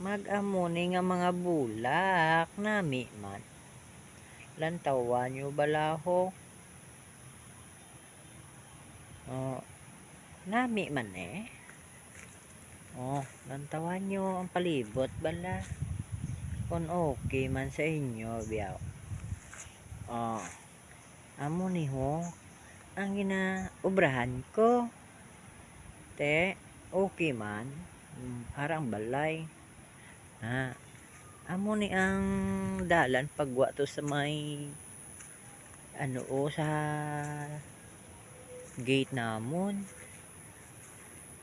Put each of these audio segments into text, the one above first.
Mag-amuni nga mga bulak nami man. Lantawan nyo balaho. Oh, nami man eh. Oh, lantawan nyo ang palibot bala. Kung okay man sa inyo, biyaw. Oh, amo ni ho ang ginaubrahan ko. Te, okay man. Harang balay. Amo ni ang dalan pagwa to sa may sa gate namon.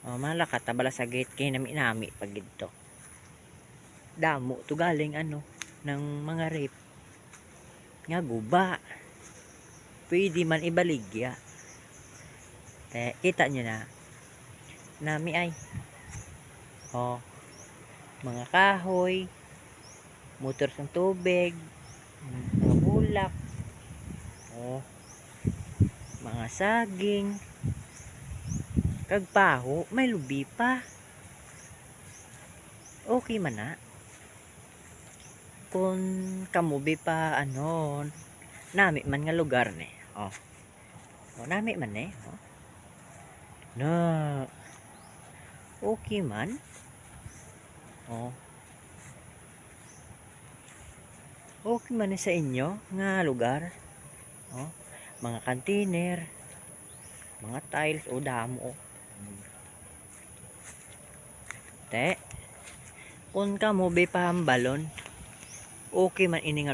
Malaka tabala sa gate kay nami pag dito. Damo to galing ng mga rape nga guba. Pwede man ibaligya. Kita nyo na nami ay mga kahoy, motor sa tubig, mga bulak, mga saging, kagpaho, may lubi pa. Okay man na. Kung kamubi pa nami man nga lugar ne. Nami man ne. Na okay man. Okay man sa inyo nga lugar. Mga container, mga tiles o damo. Kung kamubi pa ang balon, okay man ini nga